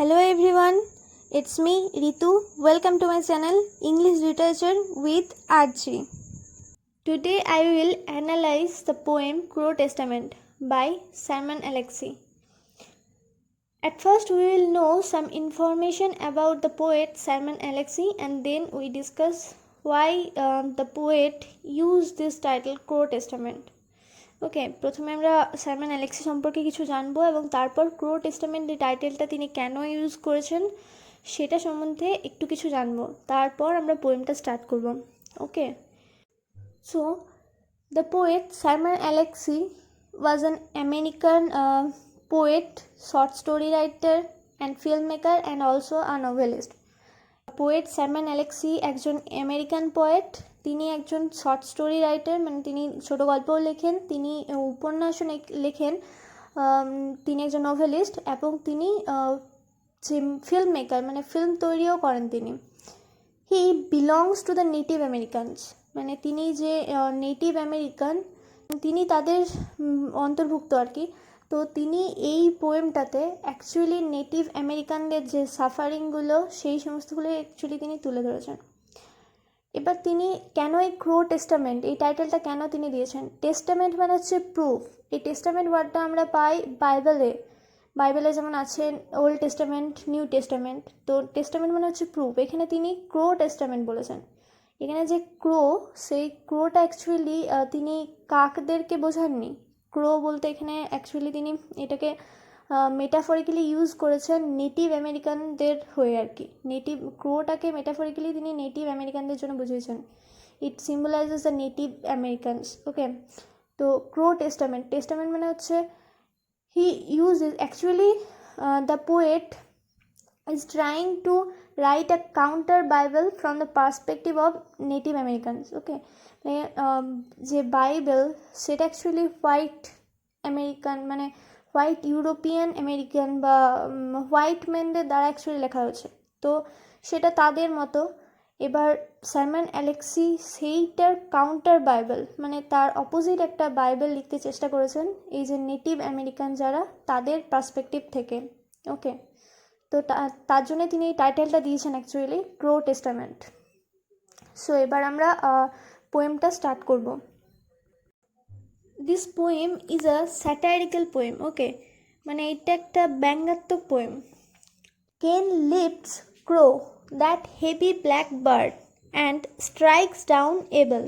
Hello everyone, it's me Ritu. Welcome to my channel English Literature with Archie. Today I will analyze the poem Crow Testament by Simon Alexie. At first we will know some information about the poet Simon Alexie and then we discuss why the poet used this title Crow Testament. ওকে, প্রথমে আমরা Simon Alexi সম্পর্কে কিছু জানবো এবং তারপর ক্রো testament এই টাইটেলটা তিনি কেন ইউজ করেছেন সেটা সম্বন্ধে একটু কিছু জানবো, তারপর আমরা পোয়েমটা স্টার্ট করব। Okay, so the poet Simon Alexie was an American poet, short story writer and film maker and also a novelist. Poet Simon Alexie একজন আমেরিকান পোয়েট, তিনি একজন শর্ট স্টোরি রাইটার, মানে তিনি ছোটো গল্পও লেখেন, তিনি উপন্যাসও লেখেন, তিনি একজন নোভেলিস্ট এবং তিনি যে ফিল্ম মেকার মানে ফিল্ম তৈরিও করেন তিনি। হি belongs to the native Americans, মানে তিনি যে নেটিভ আমেরিকান তিনি তাদের অন্তর্ভুক্ত আর কি। তো তিনি এই পোয়েমটাতে অ্যাকচুয়ালি নেটিভ আমেরিকানদের যে সাফারিংগুলো সেই সমস্তগুলো অ্যাকচুয়ালি তিনি তুলে ধরেছেন। এবার তিনি কেন এই ক্রো টেস্টামেন্ট এই টাইটেলটা কেন তিনি দিয়েছেন? টেস্টামেন্ট মানে হচ্ছে প্রুফ। এই টেস্টামেন্ট ওয়ার্ডটা আমরা পাই বাইবেলে যেমন আছে ওল্ড টেস্টামেন্ট, নিউ টেস্টামেন্ট। তো টেস্টামেন্ট মানে হচ্ছে প্রুফ, এখানে তিনি ক্রো টেস্টামেন্ট বলেছেন। এখানে যে ক্রো, সেই ক্রোটা অ্যাকচুয়ালি তিনি কাকদেরকে বোঝাননি। ক্রো বলতে এখানে অ্যাকচুয়ালি তিনি এটাকে মেটাফরিক্যালি ইউজ করেছেন নেটিভ আমেরিকানদের হয়ে আর কি। নেটিভ ক্রোটাকে মেটাফরিক্যালি তিনি নেটিভ আমেরিকানদের জন্য বুঝিয়েছেন। It symbolises the native Americans. Okay, তো ক্রো টেস্টামেন্ট মানে হচ্ছে he uses actually the poet is trying to write a counter Bible from the perspective of Native Americans. Okay, যে বাইবেল সেটা অ্যাকচুয়ালি হোয়াইট আমেরিকান মানে white European American বা white ম্যানদের দ্বারা actually লেখা হয়েছে, তো সেটা তাদের মতো। এবার সাইমন অ্যালেক্সি সেইটার কাউন্টার বাইবেল মানে তার অপোজিট একটা বাইবেল লিখতে চেষ্টা করেছেন এই যে নেটিভ আমেরিকান যারা তাদের পার্সপেক্টিভ থেকে। ওকে, তো তার জন্য তিনি এই টাইটেলটা দিয়েছেন অ্যাকচুয়ালি ক্রো টেস্টামেন্ট। সো এবার আমরা পোয়েমটা স্টার্ট করব। This poem is a satirical poem. Okay, মানে এটা একটা ব্যঙ্গাত্মক poem. Cain lifts crow that heavy black bird and strikes down Abel.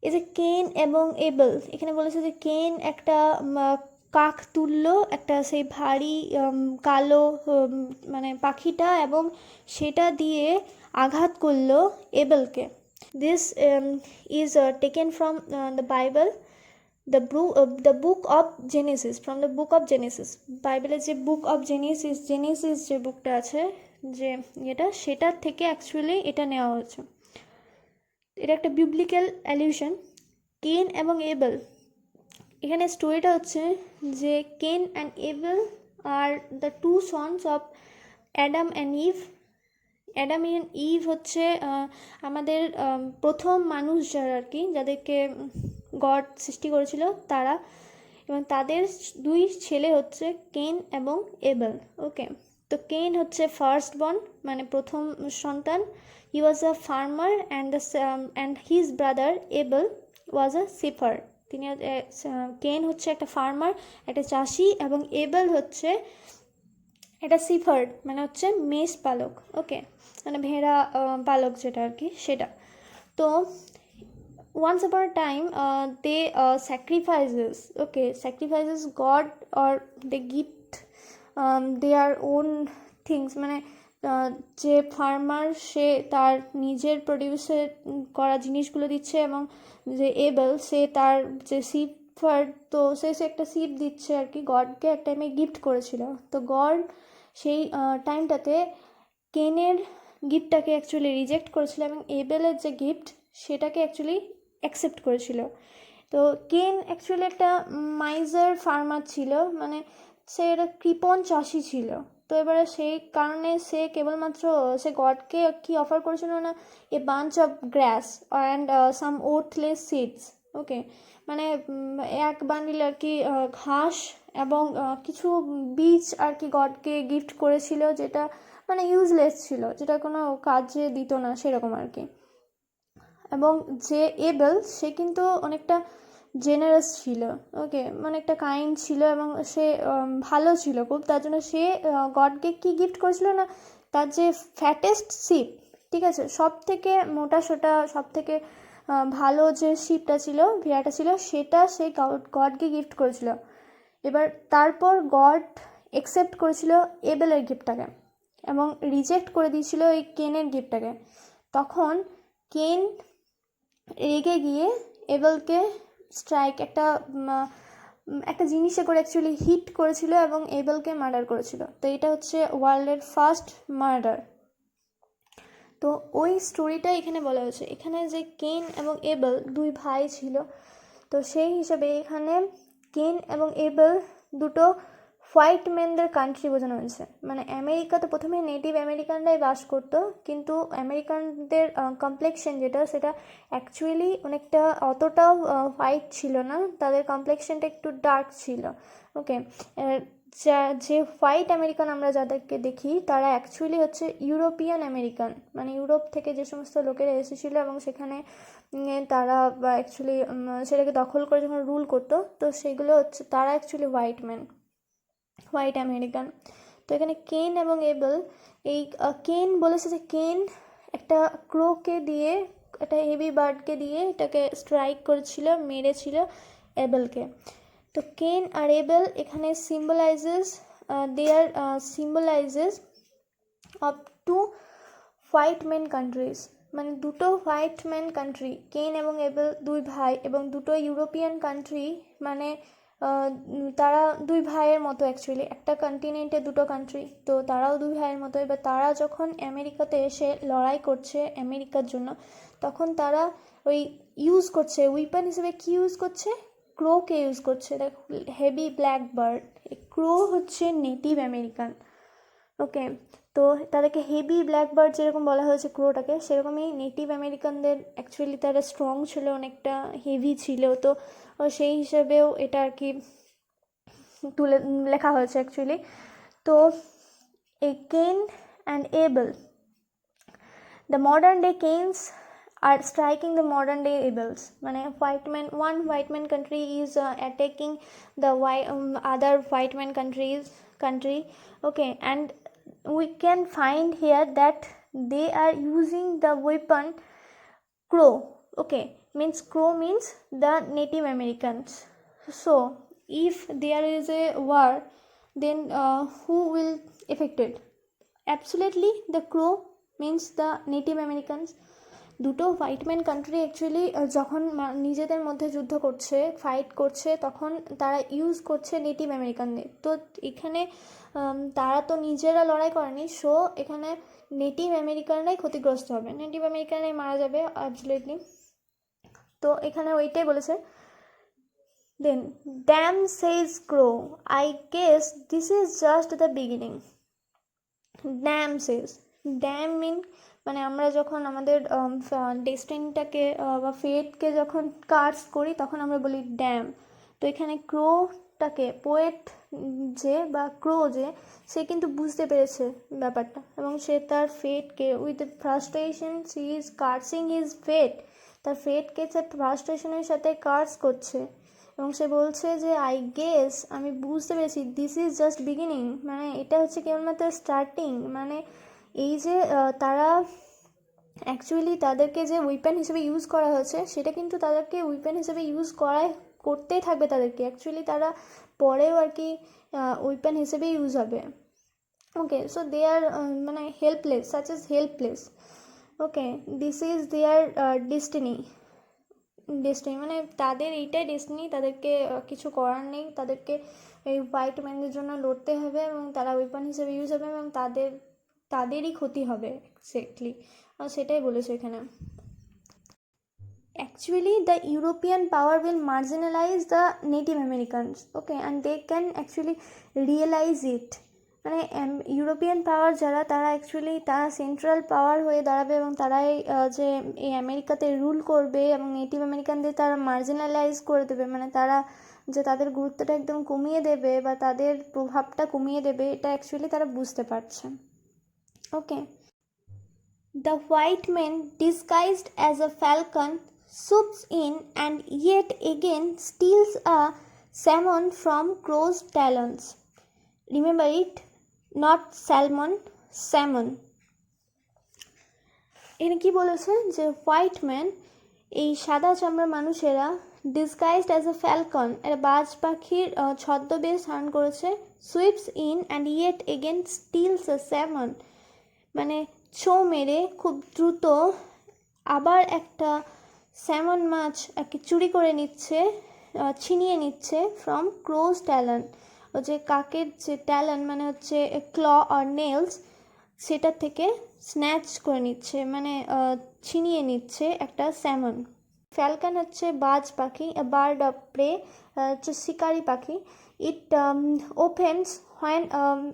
এই যে কেন এবং এবেল, এখানে বলেছে যে কেন একটা কাক তুলল একটা সেই ভারী কালো মানে পাখিটা এবং সেটা দিয়ে আঘাত করলো এবেলকে। This is taken from the Bible, the book of Genesis, from the book of Genesis. বাইবেলের যে বুক অফ জেনেসিস যে বুকটা আছে যে এটা, সেটার থেকে অ্যাকচুয়ালি এটা নেওয়া হয়েছে। এটা একটা বিবলিক্যাল অ্যালিউশন। কেন এবং এবেল, এখানে স্টোরিটা হচ্ছে যে Cain and Abel are the two sons of Adam and Eve. Adam and Eve হচ্ছে আমাদের প্রথম মানুষ যারা আর কি, যাদেরকে গড সৃষ্টি করেছিল তারা, এবং তাদের দুই ছেলে হচ্ছে কেন এবং এবেল। ওকে, তো কেন হচ্ছে ফার্স্ট বর্ন মানে প্রথম সন্তান। He was a farmer and his brother Abel was a shipper. তিনি কেন হচ্ছে একটা ফার্মার, একটা চাষি, এবং এবেল হচ্ছে একটা শিপার্ড মানে হচ্ছে মেষ পালক। ওকে, মানে ভেড়া পালক যেটা আর কি সেটা। তো once upon a time they sacrifices God or they gift their own things, মানে যে ফার্মার সে তার নিজের প্রডিউসের করা জিনিসগুলো দিচ্ছে এবং যে এবেল সে তার যে শিপার্ড, তো সে একটা শিপ দিচ্ছে আর কি গডকে, এক টাইমে গিফট করেছিল। তো গড সেই টাইমটাতে কেনের গিফটটাকে অ্যাকচুয়ালি রিজেক্ট করেছিল এবং এবেলের যে গিফট সেটাকে অ্যাকচুয়ালি অ্যাকসেপ্ট করেছিল। তো কেন অ্যাকচুয়ালি একটা মাইজার ফার্মার ছিল, মানে সে একটা কৃপণ চাষি ছিল। তো এবারে সেই কারণে সে কেবলমাত্র সে গডকে কি অফার করেছিল না, a bunch of grass and some worthless seeds. Okay, মানে এক বান্ডিল আর কি ঘাস এবং কিছু বীজ আর কি গডকে গিফট করেছিল, যেটা মানে ইউজলেস ছিল, যেটা কোনো কাজে দিত না সেরকম আর কি। এবং যে এবেল, সে কিন্তু অনেকটা জেনারাস ছিল, ওকে, মানে একটা কাইন্ড ছিল এবং সে ভালো ছিল খুব। তার জন্য সে গডকে কি গিফট করেছিল না, তার যে ফ্যাটেস্ট শিপ, ঠিক আছে, সব থেকে মোটা সোটা, সব থেকে ভালো যে শিপটা ছিল, ভেড়াটা ছিল, সেটা সে গডকে গিফট করেছিল। এবার তারপর গড অ্যাকসেপ্ট করেছিল এবেলের গিফটটাকে এবং রিজেক্ট করে দিয়েছিল এই কেনের গিফটটাকে। তখন কেন রেগে গিয়ে এবেলকে স্ট্রাইক একটা জিনিসে করে অ্যাকচুয়ালি হিট করেছিল এবং এবেলকে মার্ডার করেছিল। তো এটা হচ্ছে ওয়ার্ল্ডের ফার্স্ট মার্ডার। তো ওই স্টোরিটা এখানে বলা হয়েছে। এখানে যে কেন এবং এবেল দুই ভাই ছিল, তো সেই হিসাবে এখানে কেন এবং এবেল দুটো হোয়াইট ম্যানদের কান্ট্রি বোঝানো হয়েছে। মানে আমেরিকাতে প্রথমে নেটিভ আমেরিকানরাই বাস করতো, কিন্তু আমেরিকানদের কমপ্লেক্সন যেটা, সেটা অ্যাকচুয়ালি অনেকটা অতটাও হোয়াইট ছিল না, তাদের কমপ্লেক্সনটা একটু ডার্ক ছিল, ওকে। যে হোয়াইট আমেরিকান আমরা যাদেরকে দেখি, তারা অ্যাকচুয়ালি হচ্ছে ইউরোপিয়ান আমেরিকান, মানে ইউরোপ থেকে যে সমস্ত লোকেরা এসেছিলো এবং সেখানে তারা অ্যাকচুয়ালি সেটাকে দখল করে যখন রুল করতো, তো সেগুলো হচ্ছে তারা অ্যাকচুয়ালি হোয়াইট আমেরিকান। তো এখানে কেন এবং এবেল, এই কেন বলেছে যে কেন একটা ক্রোকে দিয়ে, একটা হেভি বার্ডকে দিয়ে এটাকে স্ট্রাইক করেছিল, মেরেছিল এবেলকে। তো কেন আর এবেল এখানে symbolises of two white man countries, মানে দুটো হোয়াইট ম্যান কান্ট্রি, কেন এবং এবেল দুই ভাই, এবং দুটো ইউরোপিয়ান কান্ট্রি, মানে তারা দুই ভাইয়ের মতো অ্যাকচুয়ালি, একটা কন্টিনেন্টে দুটো কান্ট্রি, তো তারাও দুই ভাইয়ের মতো। এবার তারা যখন আমেরিকাতে এসে লড়াই করছে আমেরিকার জন্য, তখন তারা ওই ইউজ করছে উইপন হিসেবে কি ইউজ করছে, ক্রোকে ইউজ করছে, হেভি ব্ল্যাক বার্ড। ক্রো হচ্ছে নেটিভ আমেরিকান, ওকে। তো তাদেরকে হেভি ব্ল্যাক বার্ড যেরকম বলা হয়েছে ক্রোটাকে, সেরকমই নেটিভ আমেরিকানদের অ্যাকচুয়ালি তারা স্ট্রং ছিল, অনেকটা হেভি ছিল, তো সেই হিসেবেও এটা আর কি তুলে লেখা হয়েছে অ্যাকচুয়ালি। তো এই Cain and Abel, the modern day Cains are striking the modern day rebels. মানে one white man country is attacking the other white man country, okay, and we can find here that they are using the weapon crow, okay, crow means the Native Americans. So if there is a war, then who will affected? Absolutely the crow, means the Native Americans. দুটো white man country actually যখন নিজেদের মধ্যে যুদ্ধ করছে, fight করছে, তখন তারা use করছে নেটিভ আমেরিকানদের। তো এখানে তারা তো নিজেরা লড়াই করেনি, সো এখানে নেটিভ আমেরিকানরাই ক্ষতিগ্রস্ত হবে, নেটিভ আমেরিকানরাই মারা যাবে অ্যাবসলিউটলি। তো এখানে ওইটাই বলেছে। Then damn says crow, I guess this is just the beginning. Damn says, damn mean মানে আমরা যখন আমাদের ডেস্টিনিটাকে বা ফেটকে যখন কার্স করি, তখন আমরা বলি ড্যাম। তো এখানে ক্রোটাকে পোয়েট যে বা ক্রো যে, সে কিন্তু বুঝতে পেরেছে ব্যাপারটা, এবং সে তার ফেটকে with frustration she is cursing his fate, তার ফেটকে সে ফ্রাস্ট্রেশনের সাথে কার্স করছে, এবং সে বলছে যে আই গেস, আমি বুঝতে পেরেছি, দিস ইজ জাস্ট বিগিনিং, মানে এটা হচ্ছে কেবলমাত্র স্টার্টিং। মানে এই যে তারা অ্যাকচুয়ালি তাদেরকে যে উইপেন হিসেবে ইউজ করা হয়েছে, সেটা কিন্তু তাদেরকে উইপেন হিসেবে ইউজ করতেই থাকবে তাদেরকে, অ্যাকচুয়ালি তারা পরেও আর কি উইপেন হিসেবে ইউজ হবে, ওকে। সো দে আর মানে helpless, such is helpless, okay. This is their destiny, মানে তাদের এইটাই ডেস্টিনি, তাদেরকে কিছু করার নেই, তাদেরকে এই হোয়াইট ম্যানদের জন্য লড়তে হবে এবং তারা ওয়েপন হিসেবে ইউজ হবে এবং তাদেরই ক্ষতি হবে এক্স্যাক্টলি, সেটাই বলেছে এখানে। Actually the European power will marginalize the Native Americans, okay, and they can actually realize it. মানে ইউরোপিয়ান পাওয়ার যারা, তারা অ্যাকচুয়ালি তারা সেন্ট্রাল পাওয়ার হয়ে দাঁড়াবে এবং তারাই যে এই আমেরিকাতে রুল করবে এবং নেটিভ আমেরিকানদের তারা মার্জিনালাইজ করে দেবে, মানে তারা যে তাদের গুরুত্বটা একদম কমিয়ে দেবে বা তাদের প্রভাবটা কমিয়ে দেবে, এটা অ্যাকচুয়ালি তারা বুঝতে পারছে। Okay, the white man disguised as a falcon swoops in and yet again steals a salmon from crow's talons. Remember it, not salmon, salmon. এখানে কি বলেছে যে হোয়াইট ম্যান, এই সাদা চামড়া মানুষেরা, ডিসগাইজড অ্যাজ এ ফ্যালকন, একটা বাজ পাখির ছদ্মবেশ ধারণ করেছে, sweeps in and yet again stills A salmon, মানে ছোঁ মেরে খুব দ্রুত আবার একটা স্যামন মাছ চুরি করে নিচ্ছে, ছিনিয়ে নিচ্ছে ফ্রম ক্রোজ ট্যালন, ও যে কাকের যে ট্যালন মানে হচ্ছে ক্ল আর নেলস, সেটা থেকে স্ন্যাচ করে নিচ্ছে, মানে ছিনিয়ে নিচ্ছে একটা স্যামন। ফ্যালকন হচ্ছে বাজ পাখি, বার্ড অফ প্রে, হচ্ছে শিকারি পাখি। It opens when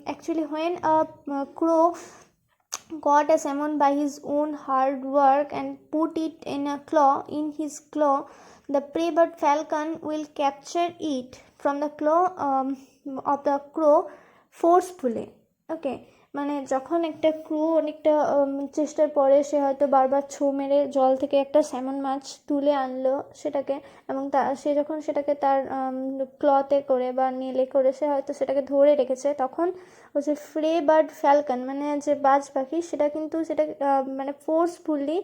actually when a crow caught a salmon by his own hard work and put it in his claw, the prey bird falcon will capture it from the claw of the crow forcefully. Okay, মানে যখন একটা ক্রো অনেকটা চেষ্টার পরে সে হয়তো বারবার ছোঁ মেরে জল থেকে একটা স্যামন মাছ তুলে আনলো সেটাকে, এবং সে যখন সেটাকে তার ক্লতে করে বা নেলে করে সে হয়তো সেটাকে ধরে রেখেছে, তখন ও যে প্রে বার্ড ফ্যালকন মানে যে বাজ পাখি, সেটা কিন্তু সেটা মানে ফোর্সফুলি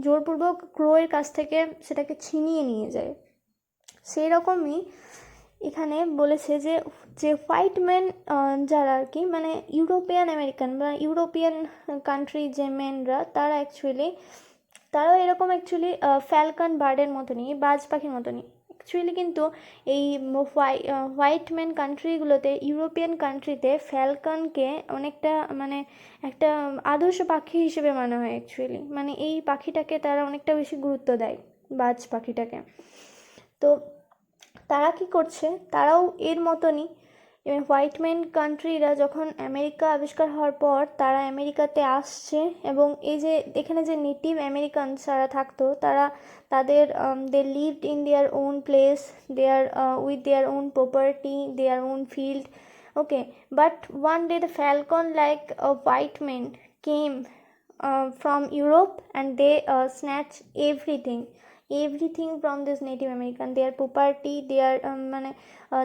জোরপূর্বক ক্রোয়ের কাছ থেকে সেটাকে ছিনিয়ে নিয়ে যায়। সেই রকমই এখানে বলেছে যে যে হোয়াইট ম্যান যারা আর কি, মানে ইউরোপিয়ান আমেরিকান বা ইউরোপিয়ান কান্ট্রি যে ম্যানরা, তারা অ্যাকচুয়ালি তারাও এরকম অ্যাকচুয়ালি ফ্যালকন বার্ডের মতনই, বাজ পাখির মতনই অ্যাকচুয়ালি, কিন্তু এই হোয়াইট ম্যান কান্ট্রিগুলোতে, ইউরোপিয়ান কান্ট্রিতে ফ্যালকনকে অনেকটা মানে একটা আদর্শ পাখি হিসেবে মানা হয় অ্যাকচুয়ালি, মানে এই পাখিটাকে তারা অনেকটা বেশি গুরুত্ব দেয়, বাজ পাখিটাকে। তো তারা কি করছে, তারাও এর মতনই, হোয়াইট ম্যান কান্ট্রিরা যখন আমেরিকা আবিষ্কার হওয়ার পর তারা আমেরিকাতে আসছে, এবং এই যে এখানে যে নেটিভ আমেরিকানস যারা থাকতো, তারা তাদের they lived in their own place, their with their own property, their own field. Okay, but one day the falcon like white man came from Europe and they snatch everything from this Native American, their property, their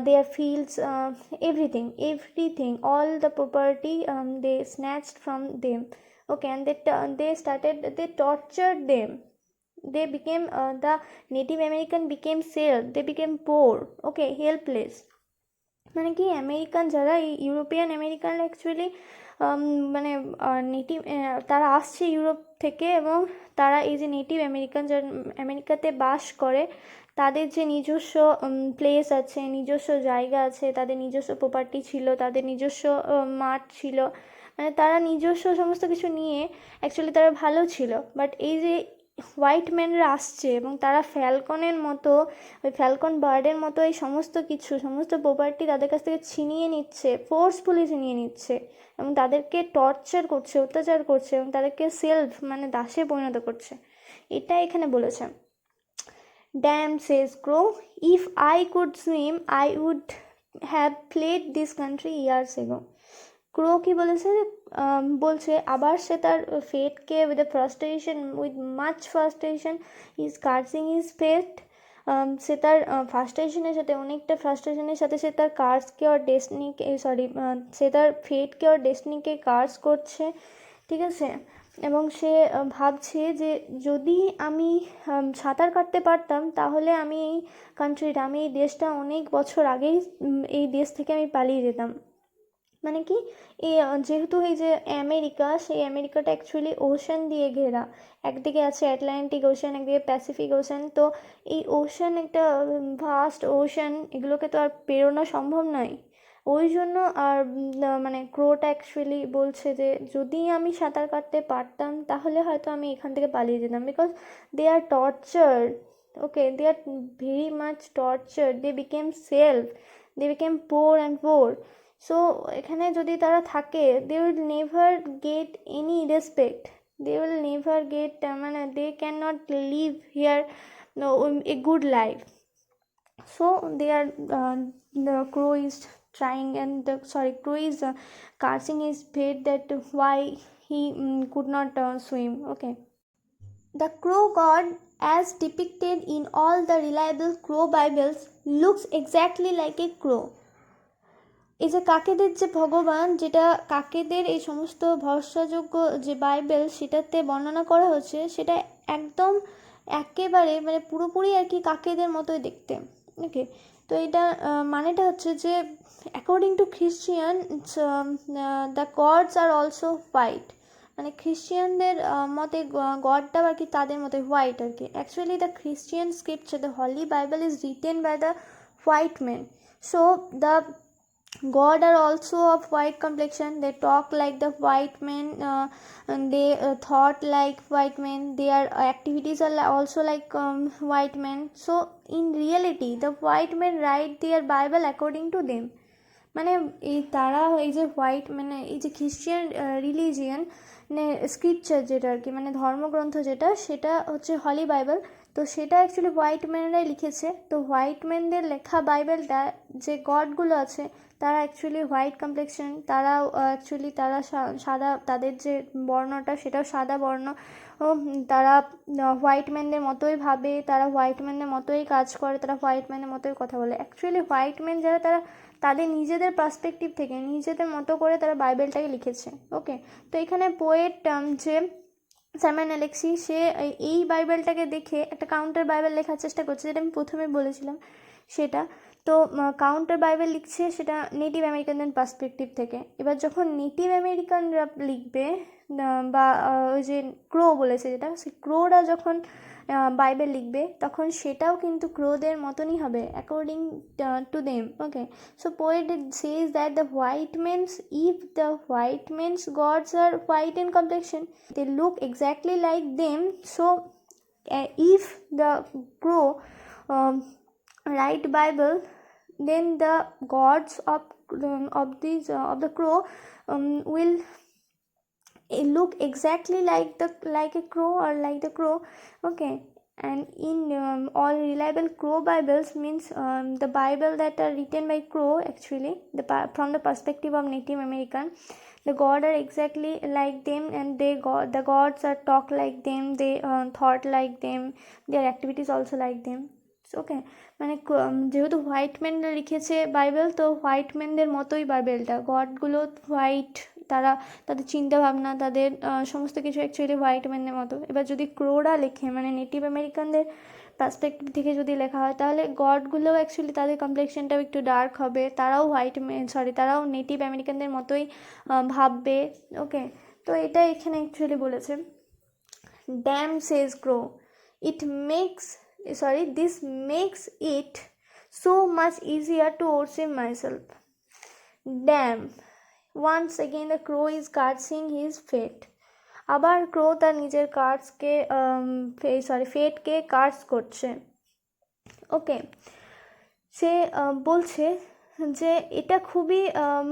their fields, everything, all the property they snatched from them. Okay, and they tortured them. They became the Native American became self, they became poor, okay, helpless. মানে কি American যারা, এই European American actually মানে native, তারা আসছে Europe থেকে, এবং তারা এই যে নেটিভ আমেরিকান যারা আমেরিকাতে বাস করে, তাদের যে নিজস্ব প্লেস আছে, নিজস্ব জায়গা আছে, তাদের নিজস্ব প্রপার্টি ছিল, তাদের নিজস্ব মাঠ ছিল, মানে তারা নিজস্ব সমস্ত কিছু নিয়ে অ্যাকচুয়ালি তারা ভালো ছিল। বাট এই যে হোয়াইট ম্যানরা আসছে এবং তারা ফ্যালকনের মতো, ওই ফ্যালকন বার্ডের মতো এই সমস্ত কিছু, সমস্ত প্রপার্টি তাদের কাছ থেকে ছিনিয়ে নিচ্ছে, ফোর্সফুলি ছিনিয়ে নিচ্ছে, এবং তাদেরকে টর্চার করছে, অত্যাচার করছে, এবং তাদেরকে সেলফ মানে দাসে পরিণত করছে। এটা এখানে বলেছে। Damn says crow, if I could swim I would have fled this country years ago. Crow কি বলেছে, বলছে আবার সে তার ফেটকে with frustration, with much frustration is cursing is fate, সে তার ফ্রাস্ট্রেশনের সাথে, অনেকটা ফ্রাস্ট্রেশনের সাথে সে তার কার্সকে আর ডেস্টিনিকে, সে তার ফেটকে আর ডেস্টিনিকে কার্স করছে, ঠিক আছে। এবং সে ভাবছে যে যদি আমি সাঁতার কাটতে পারতাম তাহলে আমি এই কান্ট্রিটা, আমি এই দেশটা অনেক বছর আগেই এই দেশ থেকে আমি পালিয়ে যেতাম। মানে কি, এই যেহেতু এই যে আমেরিকা, সেই আমেরিকাটা অ্যাকচুয়ালি ওশান দিয়ে ঘেরা, একদিকে আছে আটলান্টিক ওশান, একদিকে প্যাসিফিক ওশান, তো এই ওশান একটা ভাস্ট ওশান, এগুলোকে তো আর পেরোনো সম্ভব নয়। ওই জন্য আর মানে ক্রোটা অ্যাকচুয়ালি বলছে যে যদি আমি সাঁতার কাটতে পারতাম তাহলে হয়তো আমি এখান থেকে পালিয়ে যেতাম, because they are tortured, okay, they are very much tortured, they became self, they became poor and poor. So এখানে যদি তারা থাকে, they will never get any respect, they will never get, মানে they can not live here a good life. So they are the crow is trying, and the crow is cursing his fate that why he could not swim. Okay, the crow god, as depicted in all the reliable crow bibles, looks exactly like a crow. এই যে কাকেদের যে ভগবান, যেটা কাকেদের এই সমস্ত ভরসাযোগ্য যে Bible সেটাতে বর্ণনা করা হচ্ছে, সেটা একদম একেবারে মানে পুরোপুরি আর কি কাকেদের মতোই দেখতে। ওকে, তো এটা মানেটা হচ্ছে যে according to Christian the gods are also white, মানে খ্রিশ্চিয়ানদের মতে গডটা আর কি তাদের মতে হোয়াইট আর কি। Actually the Christian scripture, the Holy Bible is written by the white man. So the God are also of white complexion. They talk like the white men, and they thought like white men. Their activities are also like white men. So in reality, the white men write their Bible according to them. মানে এই তারা এই যে white মানে এই যে Christian religion মানে scripture যেটা আর কি, মানে ধর্মগ্রন্থ যেটা, সেটা হচ্ছে হলি বাইবেল। তো সেটা অ্যাকচুয়ালি হোয়াইট ম্যানরাই লিখেছে। তো হোয়াইট ম্যানদের লেখা বাইবেলটা যে গডগুলো আছে তারা অ্যাকচুয়ালি হোয়াইট কমপ্লেক্সন, তারাও অ্যাকচুয়ালি তারা সাদা, তাদের যে বর্ণটা সেটাও সাদা বর্ণ। তারা হোয়াইট ম্যানদের মতোই ভাবে, তারা হোয়াইট ম্যানদের মতোই কাজ করে, তারা হোয়াইট ম্যানের মতোই কথা বলে। অ্যাকচুয়ালি হোয়াইট ম্যান যারা, তারা তাদের নিজেদের পার্সপেক্টিভ থেকে নিজেদের মতো করে তারা বাইবেলটাকে লিখেছে। ওকে, তো এখানে পোয়েট যে স্যামুয়েল অ্যালেক্সি, সে এই বাইবেলটাকে দেখে একটা কাউন্টার বাইবেল লেখার চেষ্টা করছে, যেটা আমি প্রথমে বলেছিলাম সেটা। তো কাউন্টার বাইবেল লিখছে সেটা নেটিভ আমেরিকানদের পার্সপেক্টিভ থেকে। এবার যখন নেটিভ আমেরিকানরা লিখবে বা ওই যে ক্রো বলেছে যেটা, সেই ক্রোরা যখন বাইবেল লিখবে তখন সেটাও কিন্তু ক্রোদের মতনই হবে according to them. Okay, so poet says that the white men's, if the white men's gods are white in complexion, they look exactly like them. So if the crow write Bible, then the gods of the crow will look exactly like a crow or like the crow. Okay, and in all reliable crow bibles means the bible that are written by crow, actually from the perspective of Native American, the god are exactly like them, and the gods are talk like them, they thought like them, their activities also like them. ওকে, মানে যেহেতু white ম্যানরা লিখেছে Bible, তো white ম্যানদের মতোই বাইবেলটা, গডগুলো white, তারা তাদের চিন্তাভাবনা, তাদের সমস্ত কিছু অ্যাকচুয়ালি হোয়াইট ম্যানদের মতো। এবার যদি ক্রোরা লেখে, মানে নেটিভ আমেরিকানদের পার্সপেক্টিভ থেকে যদি লেখা হয়, তাহলে গডগুলোও অ্যাকচুয়ালি তাদের কমপ্লেক্সনটাও একটু ডার্ক হবে, তারাও তারাও নেটিভ আমেরিকানদের মতোই ভাববে। ওকে, তো এটা এখানে অ্যাকচুয়ালি বলেছে, damn says crow, this makes it so much easier to worship myself. Damn, once again the crow is cursing his fate. আবার ক্রো তার নিজের ফেটকে কার্স করছে। ওকে, সে বলছে যে এটা খুবই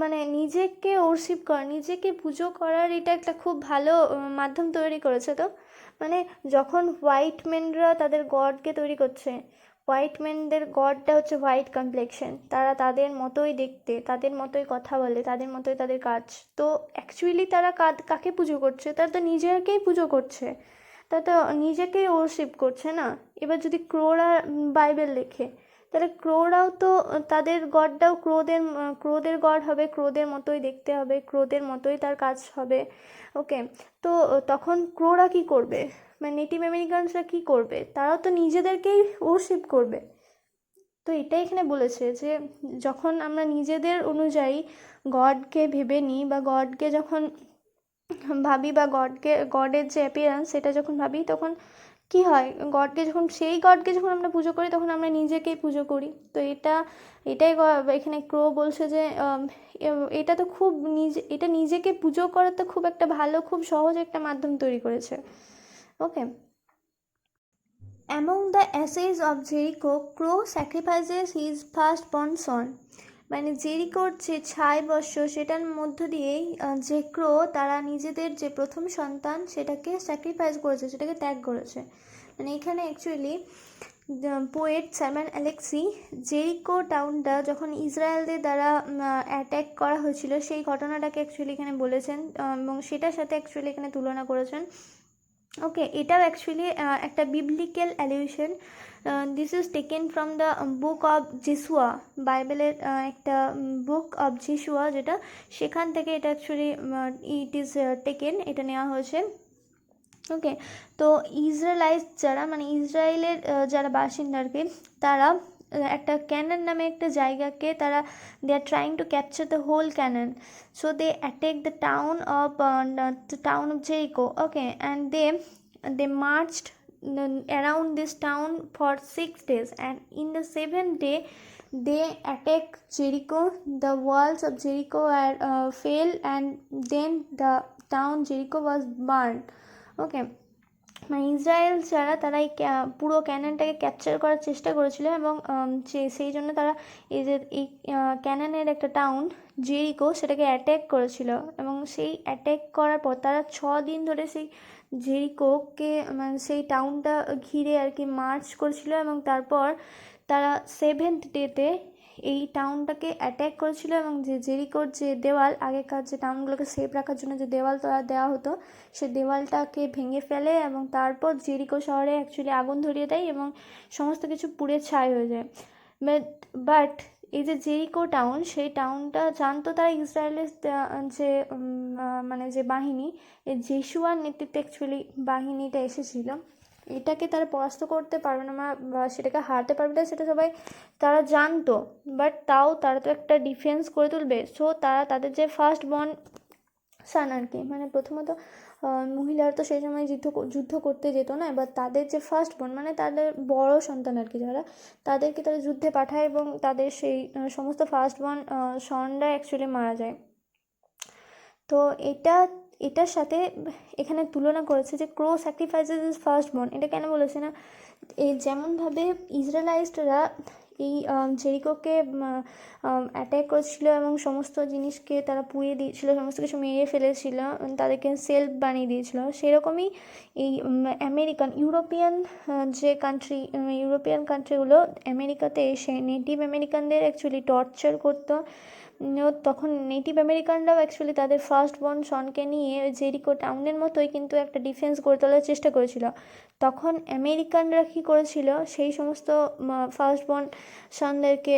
মানে নিজেকে ওরশিপ করা, নিজেকে পুজো করার এটা একটা খুব ভালো মাধ্যম তৈরি করেছে। তো মানে যখন হোয়াইট ম্যানরা তাদের গডকে তৈরি করছে, হোয়াইট ম্যানদের গডটা হচ্ছে হোয়াইট কমপ্লেক্সন, তারা তাদের মতোই দেখতে, তাদের মতোই কথা বলে, তাদের মতোই তাদের কাজ। তো অ্যাকচুয়ালি তারা কাকে পুজো করছে? তারা তো নিজেকেই পুজো করছে, তারা তো নিজেকেই ওরশিপ করছে না। এবার যদি ক্রোরা বাইবেল লেখে, তাহলে ক্রোরাও তো তাদের গডটাও ক্রোদের গড হবে, ক্রোদের মতোই দেখতে হবে, ক্রোদের মতোই তার কাজ হবে। ওকে, তো তখন ক্রোরা কী করবে, মানে নেটিভ আমেরিকানসরা কী করবে? তারাও তো নিজেদেরকেই ওরশিপ করবে। তো এটাই এখানে বলেছে যে যখন আমরা নিজেদের অনুযায়ী গডকে ভেবে নিই, বা গডকে যখন ভাবি, বা গডের যে অ্যাপিয়ারেন্স সেটা যখন ভাবি, তখন কি হয়, সেই গডকে যখন আমরা পুজো করি, তখন আমরা নিজেকেই পুজো করি। তো এটাই এখানে ক্রো বলছে যে এটা তো খুব এটা নিজেকে পুজো করার তো খুব একটা ভালো, খুব সহজ একটা মাধ্যম তৈরি করেছে। Okay, among the asses of Jericho, crow sacrifices his first born son. মানে জেরিকোর যে ছাই বর্ষ, সেটার মধ্য দিয়েই যে ক্রো তারা নিজেদের যে প্রথম সন্তান সেটাকে স্যাক্রিফাইস করেছে, সেটাকে ত্যাগ করেছে। মানে এখানে actually poet Sherman Alexie Jericho টাউনটা যখন ইসরায়েলদের দ্বারা অ্যাট্যাক করা হয়েছিল সেই ঘটনাটাকে অ্যাকচুয়ালি এখানে বলেছেন, এবং সেটার সাথে অ্যাকচুয়ালি এখানে তুলনা করেছেন। ওকে, এটাও অ্যাকচুয়ালি একটা biblical allusion. This is taken from the book of Joshua, বাইবেলের একটা বুক অফ জেসুয়া, যেটা সেখান থেকে এটা অ্যাকচুয়ালি ইট ইজ টেকেন, এটা নেওয়া হয়েছে। ওকে, তো ইসরায়েলাইট যারা, মানে ইসরায়েলের যারা বাসিন্দা আর কি, তারা একটা ক্যানন নামে একটা জায়গাকে তারা they are trying to capture the whole Canaan, so they attack the town of Jericho. Okay, and they marched around this town for 6 days, and in the 7th day they attacked Jericho. The walls of Jericho fell, and then the town Jericho was burned. ওকে, মানে Israel যারা তারা এই পুরো ক্যাননটাকে capture করার চেষ্টা করেছিল, এবং সেই জন্য তারা এই ক্যাননের একটা টাউন জেরিকো সেটাকে অ্যাট্যাক করেছিল, এবং সেই অ্যাট্যাক করার পর তারা 6 দিন ধরে সেই জেরিকোকে, মানে সেই টাউনটা ঘিরে আর কি মার্চ করেছিল, এবং তারপর তারা 7th ডেতে এই টাউনটাকে অ্যাট্যাক করেছিল, এবং যে জেরিকোর যে দেওয়াল, আগেকার যে টাউনগুলোকে সেফ রাখার জন্য যে দেওয়াল দেওয়া হতো, সে দেওয়ালটাকে ভেঙে ফেলে, এবং তারপর জেরিকো শহরে অ্যাকচুয়ালি আগুন ধরিয়ে দেয় এবং সমস্ত কিছু পুড়ে ছাই হয়ে যায়। বাট এই যে জেরিকো টাউন, সেই টাউনটা জানতো তারা ইসরায়েলের যে মানে যে বাহিনী, এই জেসুয়ার নেতৃত্বে অ্যাকচুয়ালি বাহিনীটা এসেছিল, এটাকে তারা পরাস্ত করতে পারবে না বা সেটাকে হারতে পারবে না, সেটা সবাই তারা জানতো। বাট তাও তারা তো একটা ডিফেন্স করে তুলবে। সো তারা তাদের যে ফার্স্ট বর্ন সান আর কি, মানে প্রথমত মহিলারা তো সেই সময় যুদ্ধ করতে যেত না, এবার তাদের যে ফার্স্ট বর্ন, মানে তাদের বড় সন্তান আর কি যারা, তাদেরকে তারা যুদ্ধে পাঠায়, এবং তাদের সেই সমস্ত ফার্স্ট বর্ন সনরা অ্যাকচুয়ালি মারা যায়। তো এটার সাথে এখানে তুলনা করেছে যে ক্রো স্যাক্রিফাইসেস ইজ ফার্স্ট বর্ন। এটা কেন বলেছে না, এই যেমনভাবে ইসরায়েলাইটরা এই জেরিকোকে অ্যাট্যাক করেছিল এবং সমস্ত জিনিসকে তারা পুড়িয়ে দিয়েছিল, সমস্ত কিছু মেরে ফেলেছিল, তাদেরকে সেলফ বানিয়ে দিয়েছিল, সেরকমই এই ইউরোপিয়ান যে ইউরোপিয়ান কান্ট্রিগুলো আমেরিকাতে এসে নেটিভ আমেরিকানদের অ্যাকচুয়ালি টর্চার করতো। তখন নেটিভ আমেরিকানরাও অ্যাকচুয়ালি তাদের ফার্স্ট বর্ন সনকে নিয়ে জেরিকো টাউনের মতোই কিন্তু একটা ডিফেন্স গড়ে তোলার চেষ্টা করেছিল। তখন আমেরিকানরা কী করেছিল, সেই সমস্ত ফার্স্ট বর্ন সনদেরকে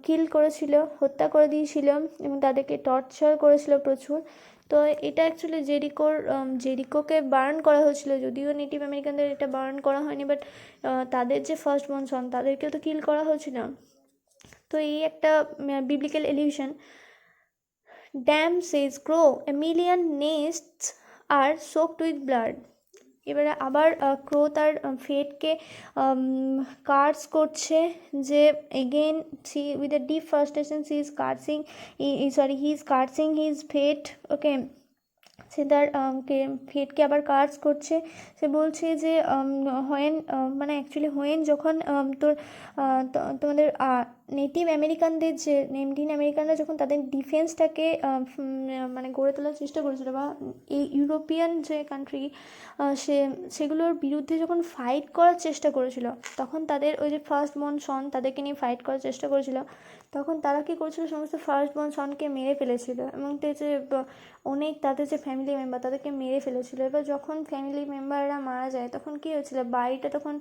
কিল করেছিল, হত্যা করে দিয়েছিল, এবং তাদেরকে টর্চার করেছিল প্রচুর। তো এটা অ্যাকচুয়ালি জেরিকোকে বার্ন করা হয়েছিল, যদিও নেটিভ আমেরিকানদের এটা বার্ন করা হয়নি, বাট তাদের যে ফার্স্ট বর্ন সন তাদেরকেও তো কিল করা হয়েছিল। তো এই একটা biblical allusion. Damn says crow, a million nests are soaked with blood. এবারে আবার ক্রো তার ফেটকে কার্স করছে, যে again she with a deep frustration she is cursing he is cursing his fate. Okay, সে তার ফেটকে আবার কার্স করছে। সে বলছে যে মানে অ্যাকচুয়ালি যখন তোমাদের নেটিভ আমেরিকানরা যখন তাদের ডিফেন্সটাকে মানে গড়ে তোলার চেষ্টা করেছিল, বা এই ইউরোপিয়ান যে কান্ট্রি সেগুলোর বিরুদ্ধে যখন ফাইট করার চেষ্টা করেছিল, তখন তাদের ওই যে ফার্স্ট বর্ন সন তাদেরকে নিয়ে ফাইট করার চেষ্টা করেছিল, তখন তারা কী করেছিল, সমস্ত ফার্স্ট বর্ন সনকে মেরে ফেলেছিল, এবং যে অনেক তাদের যে ফ্যামিলি মেম্বার তাদেরকে মেরে ফেলেছিল। এবার যখন ফ্যামিলি মেম্বাররা মারা যায়, তখন কী হয়েছিল, বাড়িটা তখন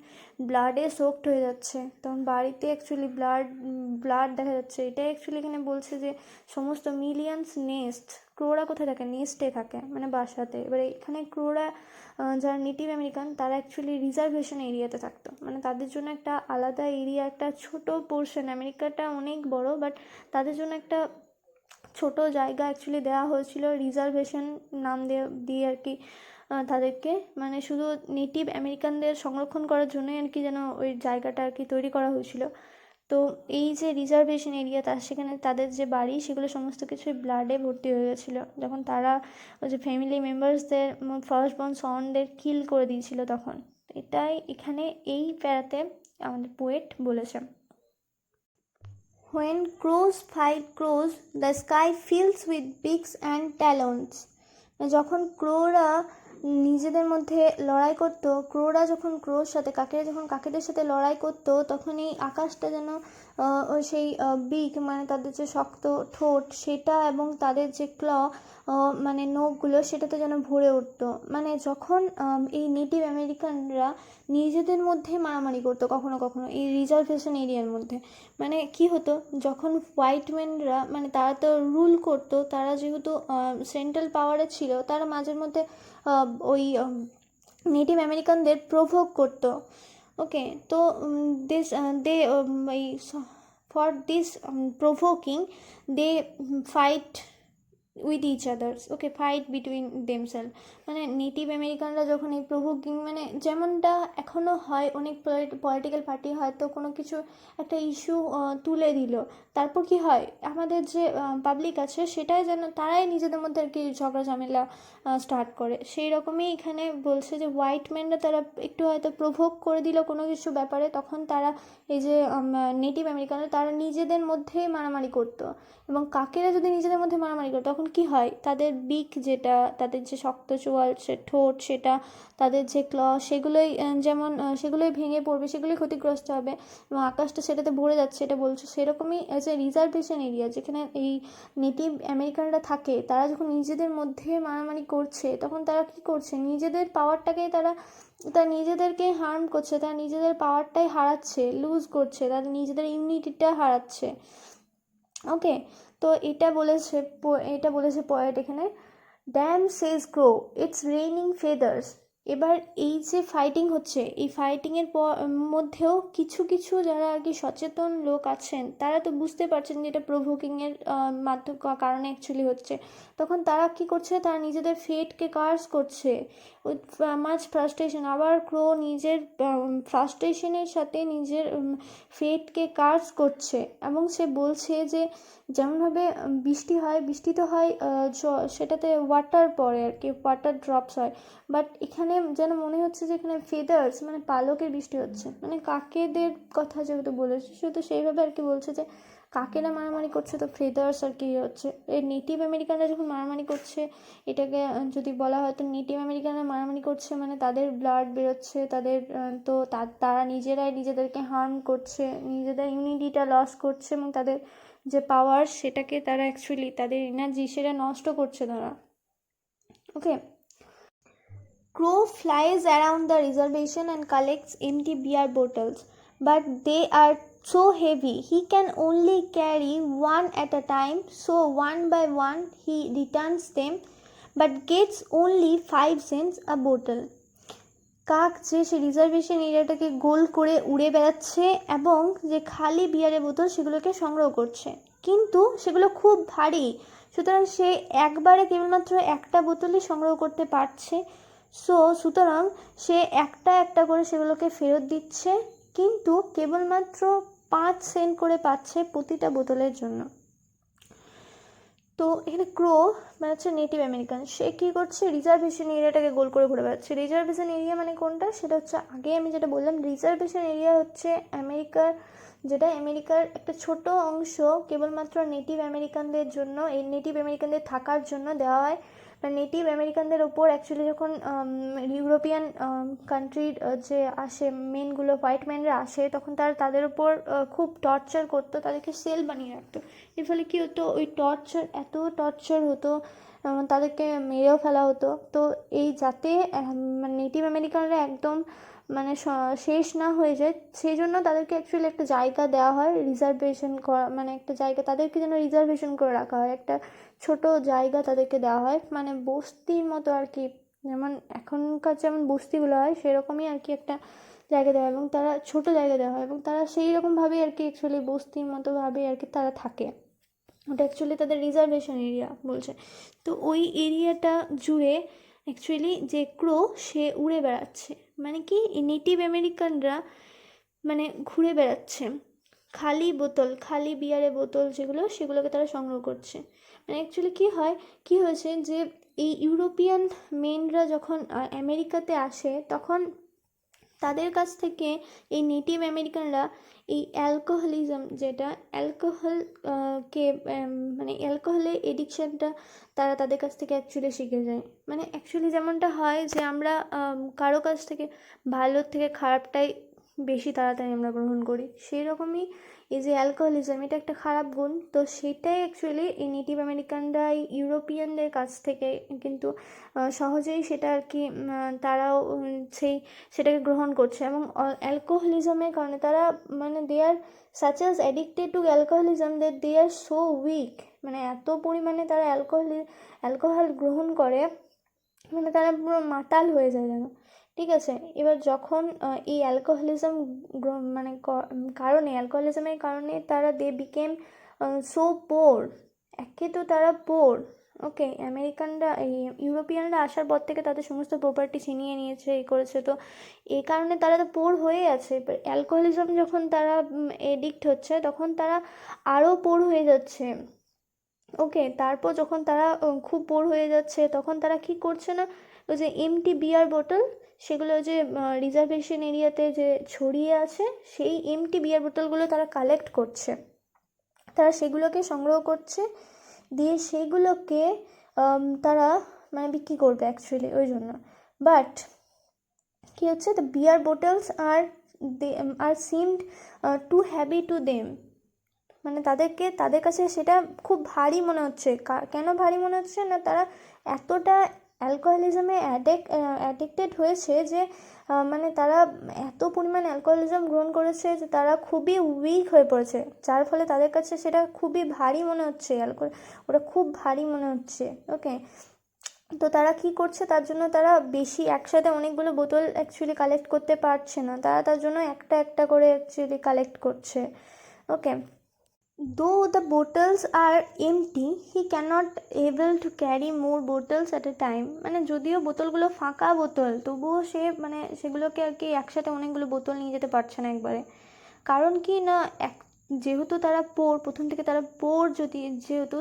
ব্লাডে সোকড হয়ে যাচ্ছে, তখন বাড়িতে অ্যাকচুয়ালি ব্লাড দেখা যাচ্ছে। এটাই অ্যাকচুয়ালি এখানে বলছে যে সমস্ত মিলিয়ন্স নেস্ট, ক্রোরা কোথায় থাকে, নেস্টে থাকে, মানে বাসাতে। এবারে এখানে ক্রোরা যারা নেটিভ আমেরিকান তারা অ্যাকচুয়ালি রিজার্ভেশন এরিয়াতে থাকতো, মানে তাদের জন্য একটা আলাদা এরিয়া, একটা ছোট পোর্শন, আমেরিকাটা অনেক বড়, বাট তাদের জন্য একটা ছোট জায়গা অ্যাকচুয়ালি দেওয়া হয়েছিল, রিজার্ভেশন নাম দিয়ে আর কি তাদেরকে, মানে শুধু নেটিভ আমেরিকানদের সংরক্ষণ করার জন্যই আর কি যেন ওই জায়গাটা আর কি তৈরি করা হয়েছিল। তো এই যে রিজার্ভেশন এরিয়া, সেখানে তাদের যে বাড়ি সেগুলো সমস্ত কিছুই ব্লাডে ভর্তি হয়ে গেছিলো, যখন তারা ওই যে ফ্যামিলি মেম্বার্সদের ফার্স্ট বর্ন সনদের কিল করে দিয়েছিল তখন। এটাই এখানে এই প্যারাতে আমাদের পোয়েট বলেছে। When crows fight crows, the sky fills with beaks and talons. যখন ক্রোরা নিজেদের মধ্যে লড়াই করতো, ক্রোরা যখন ক্রোর সাথে, কাকেরা যখন কাকেদের সাথে লড়াই করতো, তখন এই আকাশটা যেন ওই সেই বিক মানে তাদের যে শক্ত ঠোঁট সেটা এবং তাদের যে ক্ল মানে নখগুলো সেটাতে যেন ভরে উঠতো। মানে যখন এই নেটিভ আমেরিকানরা নিজেদের মধ্যে মারামারি করতো কখনো কখনো এই রিজার্ভেশন এরিয়ার মধ্যে, মানে কি হতো যখন হোয়াইটম্যানরা মানে তারা তো রুল করতো, তারা যেহেতু সেন্ট্রাল পাওয়ারে ছিল, তারা মাঝের মধ্যে ওই নেটিভ আমেরিকানদের প্রভোগ করতো। ওকে, তো দিস দে এই for this provoking they fight with each others, okay, fight between themselves. মানে নেটিভ আমেরিকানরা যখন এই প্রভোকিং মানে যেমনটা এখনও হয়, অনেক পলিটিক্যাল পার্টি হয়তো কোনো কিছু একটা ইস্যু তুলে দিল, তারপর কি হয় আমাদের যে পাবলিক আছে সেটাই যেন তারাই নিজেদের মধ্যে আর কি ঝগড়া ঝামেলা স্টার্ট করে। সেই রকমই এখানে বলছে যে হোয়াইট ম্যানরা তারা একটু হয়তো প্রভোগ করে দিল কোনো কিছু ব্যাপারে, তখন তারা এই যে নেটিভ আমেরিকানরা তারা নিজেদের মধ্যে মারামারি করতো। এবং কাকেরা যদি নিজেদের মধ্যে মারামারি করে তখন কি হয়, তাদের বিক যেটা, তাদের যে শক্ত চোয়াল সে ঠোঁট সেটা, তাদের যে ক্ল সেগুলোই যেমন সেগুলোই ভেঙে পড়বে, সেগুলোই ক্ষতিগ্রস্ত হবে এবং আকাশটা সেটাতে ভরে যাচ্ছে এটা বলছে। সেরকমই যে রিজার্ভেশন এরিয়া যেখানে এই নেটিভ আমেরিকানরা থাকে, তারা যখন নিজেদের মধ্যে মারামারি করছে তখন তারা কি করছে, নিজেদের পাওয়ারটাকেই তারা নিজেদেরকে হার্ম করছে, তারা নিজেদের পাওয়ারটাই হারাচ্ছে, লুজ করছে, তাদের নিজেদের ইউনিটিটা হারাচ্ছে। ওকে, তো এটা বলেছে পয়েট এখানে, damn says crow it's raining feathers. এবার এই যে ফাইটিং হচ্ছে, এই ফাইটিংয়ের মধ্যেও কিছু কিছু যারা আর কি সচেতন লোক আছেন তারা তো বুঝতে পারছেন যে এটা প্রভোকিংয়ের মাধ্যম কারণে অ্যাকচুয়ালি হচ্ছে। তখন তারা কি করছে, তারা নিজেদের ফেটকে কার্স করছে উইথ মাচ ফ্রাস্ট্রেশন। আবার ক্রো নিজের ফ্রাস্ট্রেশনের সাথে নিজের ফেটকে কার্স করছে এবং সে বলছে যে যেমনভাবে বৃষ্টি হয়, বৃষ্টি তো হয় সেটাতে ওয়াটার পড়ে আর কি, ওয়াটার ড্রপস হয়, বাট এখানে যেন মনে হচ্ছে যে এখানে ফেদার্স মানে পালকের বৃষ্টি হচ্ছে। মানে কাকেদের কথা যেহেতু বলেছে সেহেতু সেইভাবে আর কি বলছে যে কাকেরা মারামারি করছে তো ফেদার্স আর কি হচ্ছে। এই নেটিভ আমেরিকানরা যখন মারামারি করছে, এটাকে যদি বলা হয় তো নেটিভ আমেরিকানরা মারামারি করছে মানে তাদের ব্লাড বেরোচ্ছে, তাদের তো তারা নিজেরাই নিজেদেরকে হার্ম করছে, নিজেদের ইউনিটিটা লস করছে এবং তাদের যে পাওয়ার সেটাকে তারা অ্যাকচুয়ালি তাদের এনার্জি সেটা নষ্ট করছে তারা। ওকে, Crow flies around the reservation and collects empty beer bottles, but they are so heavy he can only carry one at a time, so one by one he returns them, but gets only 5 cents a bottle. কাক যে সে reservation এরিয়াটাকে গোল করে উড়ে বেড়াচ্ছে এবং যে খালি বিয়ারের বোতল সেগুলোকে সংগ্রহ করছে, কিন্তু সেগুলো খুব ভারী, সুতরাং সে একবারে কেবলমাত্র একটা বোতলই সংগ্রহ করতে পারছে। সুতরাং সে একটা একটা করে সেগুলোকে ফেরত দিচ্ছে, কিন্তু কেবলমাত্র 5 সেন্ট করে পাচ্ছে প্রতিটা বোতলের জন্য। তো এখানে ক্রো মানে হচ্ছে নেটিভ আমেরিকান, সে কী করছে, রিজার্ভেশন এরিয়াটাকে গোল করে ঘুরে বেড়াচ্ছে। রিজার্ভেশন এরিয়া মানে কোনটা, সেটা হচ্ছে আগে আমি যেটা বললাম, রিজার্ভেশন এরিয়া হচ্ছে আমেরিকার একটা ছোট অংশ কেবলমাত্র নেটিভ আমেরিকানদের জন্য, এই নেটিভ আমেরিকানদের থাকার জন্য দেওয়া হয়। নেটিভ আমেরিকানদের ওপর অ্যাকচুয়ালি যখন ইউরোপিয়ান কান্ট্রির যে আসে মেনগুলো হোয়াইট ম্যানরা আসে, তখন তাদের ওপর খুব টর্চার করতো, তাদেরকে সেল বানিয়ে রাখতো। এর ফলে কী হতো, ওই এত টর্চার হতো, তাদেরকে মেরেও ফেলা হতো। তো এই যাতে নেটিভ আমেরিকানরা একদম মানে শেষ না হয়ে যায়, সেই জন্য তাদেরকে অ্যাকচুয়ালি একটা জায়গা দেওয়া হয় রিজার্ভেশন করা, মানে একটা জায়গা তাদেরকে যেন রিজার্ভেশন করে রাখা হয়, একটা ছোট জায়গা তাদেরকে দেওয়া হয়, মানে বস্তির মতো আর কি, যেমন এখনকার যেমন বস্তিগুলো হয় সেরকমই আর কি একটা জায়গা দেওয়া হয় এবং তারা ছোট জায়গা দেওয়া হয় এবং তারা সেই রকমভাবেই আর কি অ্যাকচুয়ালি বস্তির মতোভাবে আর কি তারা থাকে। ওটা অ্যাকচুয়ালি তাদের রিজার্ভেশন এরিয়া বলছে। তো ওই এরিয়াটা জুড়ে অ্যাকচুয়ালি যে ক্রো সে উড়ে বেড়াচ্ছে, মানে কি নেটিভ আমেরিকানরা মানে ঘুরে বেড়াচ্ছে, খালি বিয়ারের বোতল সেগুলোকে তারা সংগ্রহ করছে। মানে অ্যাকচুয়ালি কী হয়েছে যে এই ইউরোপিয়ান মেনরা যখন আমেরিকাতে আসে তখন তাদের কাছ থেকে এই নেটিভ আমেরিকানরা এই অ্যালকোহলিজম, যেটা কে মানে অ্যালকোহলের এডিকশানটা তারা তাদের কাছ থেকে অ্যাকচুয়ালি শিখে যায়। মানে অ্যাকচুয়ালি যেমনটা হয় যে আমরা কারো কাছ থেকে ভালোর থেকে খারাপটাই বেশি তাড়াতাড়ি আমরা গ্রহণ করি, সেই রকমই এই যে অ্যালকোহলিজম, এটা একটা খারাপ গুণ। তো সেটাই অ্যাকচুয়ালি এই নেটিভ আমেরিকানরা এই ইউরোপিয়ানদের কাছ থেকে কিন্তু সহজেই সেটা আর কি তারাও সেটাকে গ্রহণ করছে। এবং অ্যালকোহলিজমের কারণে তারা মানে they are such as addicted to alcoholism that they are so weak. মানে এত পরিমাণে তারা অ্যালকোহল গ্রহণ করে, মানে তারা পুরো মাতাল হয়ে যায় যেন। ঠিক আছে, এবার যখন এই অ্যালকোহলিজম মানে অ্যালকোহলিজমের কারণে তারা দে বিকেম সো পোর। একে তো তারা পোর, ওকে, এই ইউরোপিয়ানরা আসার পর থেকে তাদের সমস্ত প্রপার্টি ছিনিয়ে নিয়েছে, এই করেছে, তো এই কারণে তারা তো পোর হয়ে আছে। অ্যালকোহলিজম যখন তারা এডিক্ট হচ্ছে তখন তারা আরও পোর হয়ে যাচ্ছে। ওকে, তারপর যখন তারা খুব বোর হয়ে যাচ্ছে তখন তারা কি করছে না, ওই যে এমটি বিয়ার বোতল, সেগুলো যে রিজার্ভেশন এরিয়াতে যে ছড়িয়ে আছে, সেই এমটি বিয়ার বোতলগুলো তারা কালেক্ট করছে, তারা সেগুলোকে সংগ্রহ করছে, দিয়ে সেইগুলোকে তারা মানে বিক্রি করবে অ্যাকচুয়ালি ওই জন্য। বাট কী হচ্ছে, the beer bottles are seemed too heavy to them. মানে তাদের কাছে সেটা খুব ভারী মনে হচ্ছে। কেন ভারী মনে হচ্ছে না, তারা এতটা অ্যালকোহলিজমে অ্যাডিক্টেড হয়েছে যে মানে তারা এত পরিমাণ অ্যালকোহলিজম গ্রহণ করেছে যে তারা খুবই উইক হয়ে পড়েছে, যার ফলে তাদের কাছে সেটা খুবই ভারী মনে হচ্ছে, ওটা খুব ভারী মনে হচ্ছে। ওকে, তো তারা কি করছে, তার জন্য তারা বেশি একসাথে অনেকগুলো বোতল অ্যাকচুয়ালি কালেক্ট করতে পারছে না, তারা তার জন্য একটা একটা করে অ্যাকচুয়ালি কালেক্ট করছে। ওকে, though the bottles are empty, he cannot able to carry more bottles at a time. মানে যদিও বোতলগুলো ফাঁকা বোতল, তবুও সে মানে সেগুলোকে আর কি একসাথে অনেকগুলো বোতল নিয়ে যেতে পারছে না একবারে। কারণ কি না, যেহেতু তারা প্রথম থেকে তারা যেহেতু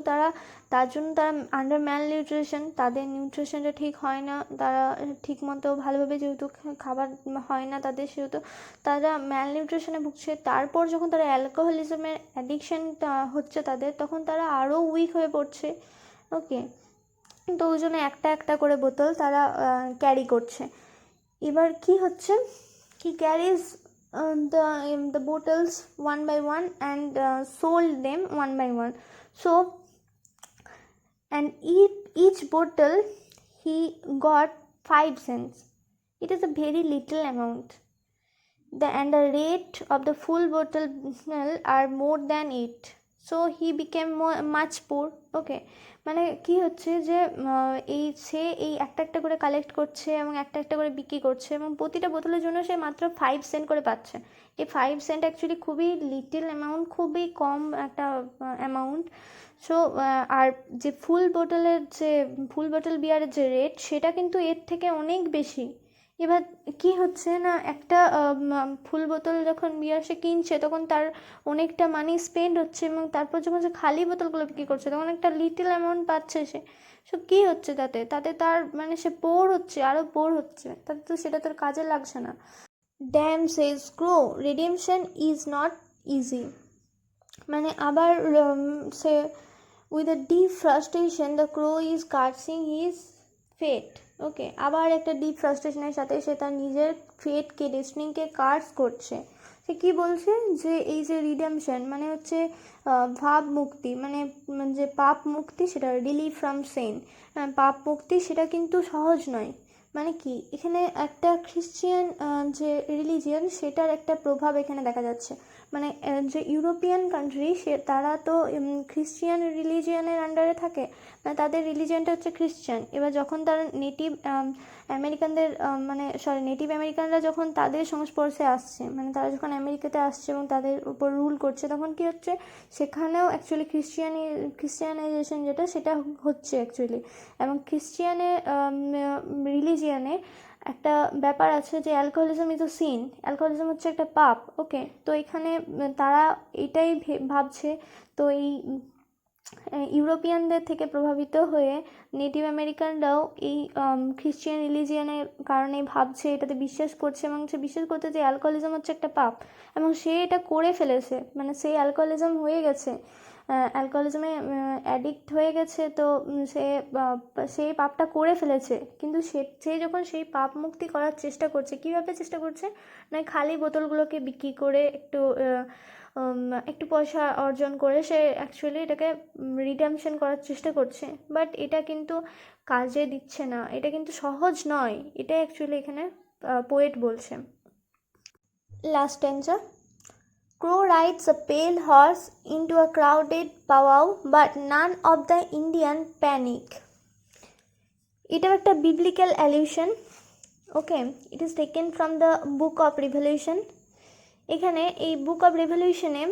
তার জন্য তারা আন্ডার ম্যাল নিউট্রিশন, তাদের নিউট্রিশনটা ঠিক হয় না, তারা ঠিক মতো ভালোভাবে যেহেতু খাবার হয় না তাদের, সেহেতু তারা ম্যাল নিউট্রিশনে ভুগছে। তারপর যখন তারা অ্যালকোহলিজমের অ্যাডিকশানটা হচ্ছে তাদের, তখন তারা আরও উইক হয়ে পড়ছে। ওকে, তো ওই জন্য একটা একটা করে বোতল তারা ক্যারি করছে। এবার কি হচ্ছে, he carries the bottles one by one and sold them one by one. So and each bottle he got 5 cents. It is a very little amount. And the rate of the full bottle are more than it. So he became much poor. Okay, মানে কি হচ্ছে যে এই একটা একটা করে collect করছে এবং একটা একটা করে বিক্রি করছে, এবং প্রতিটা বোতলের জন্য সে মাত্র 5 সেন্ট করে পাচ্ছে। এই 5 সেন্ট অ্যাকচুয়ালি খুবই লিটল অ্যামাউন্ট, খুবই কম একটা অ্যামাউন্ট। সো আর যে ফুল বোতল বিয়ারের যে রেট, সেটা কিন্তু এর থেকে অনেক বেশি। এবার কি হচ্ছে না, একটা ফুল বোতল যখন বিয়ার সে কিনছে তখন তার অনেকটা মানি স্পেন্ড হচ্ছে, এবং তারপর যখন সে খালি বোতলগুলো বিক্রি করছে তখন একটা লিটল অ্যামাউন্ট পাচ্ছে সে। সো কী হচ্ছে তাতে তার মানে সে বোর হচ্ছে, আরও বোর হচ্ছে, তাতে তো সেটা তোর কাজে লাগছে না। Damn says crow, redemption is not easy. মানে আবার সে with a deep frustration the crow is cursing his fate. Okay, আবার একটা ডিপ ফ্রাস্ট্রেশনের সাথে সে তার নিজের ফেটকে, ডেস্টিনিকে কার্স করছে। সে কী বলছে যে এই যে রিডেমশন মানে হচ্ছে ভাব মুক্তি, মানে যে পাপ মুক্তি, সেটা রিলিভ ফ্রম সেন, পাপ মুক্তি, সেটা কিন্তু সহজ নয়। মানে কি, এখানে একটা খ্রিশ্চিয়ান যে রিলিজিয়ান, সেটার একটা প্রভাব এখানে দেখা যাচ্ছে। মানে যে ইউরোপিয়ান কান্ট্রি, তারা তো খ্রিশ্চিয়ান রিলিজিয়ানের আন্ডারে থাকে, মানে তাদের রিলিজিয়ানটা হচ্ছে খ্রিশ্চান। এবার যখন তারা নেটিভ আমেরিকানরা যখন তাদের সংস্পর্শে আসছে, মানে তারা যখন আমেরিকাতে আসছে এবং তাদের উপর রুল করছে, তখন কি হচ্ছে, সেখানেও অ্যাকচুয়ালি খ্রিশ্চিয়ানাইজেশন সেটা হচ্ছে অ্যাকচুয়ালি। এবং খ্রিশ্চিয়ানের রিলিজিয়ানে একটা ব্যাপার আছে যে alcoholism is a sin, alcoholism হচ্ছে একটা পাপ। ওকে, তো এখানে তারা এটাই ভাবছে। তো এই ইউরোপিয়ানদের থেকে প্রভাবিত হয়ে নেটিভ আমেরিকানরাও এই খ্রিশ্চিয়ান রিলিজিয়ানের কারণে ভাবছে, এটাতে বিশ্বাস করছে এবং সে বিশ্বাস করতে যে অ্যালকোহলিজম হচ্ছে একটা পাপ, এবং সে এটা করে ফেলেছে, মানে সে অ্যালকোহলিজম হয়ে গেছে, অ্যালকোহলিজমে অ্যাডিক্ট হয়ে গেছে, তো সে সেই পাপটা করে ফেলেছে। কিন্তু সে যখন সেই পাপ মুক্তি করার চেষ্টা করছে, কীভাবে চেষ্টা করছে না, খালি বোতলগুলোকে বিক্রি করে একটু পয়সা অর্জন করে সে অ্যাকচুয়ালি এটাকে রিডেমশন করার চেষ্টা করছে, বাট এটা কিন্তু কাজে দিচ্ছে না, এটা কিন্তু সহজ নয়, এটা অ্যাকচুয়ালি এখানে পোয়েট বলছে। Last stanza, Crow rides a pale horse into a crowded powwow, but none of the Indian panic. এটাও একটা biblical allusion. Okay, it is taken from the book of Revelation. এখানে এই বুক অফ রেভলিউশনে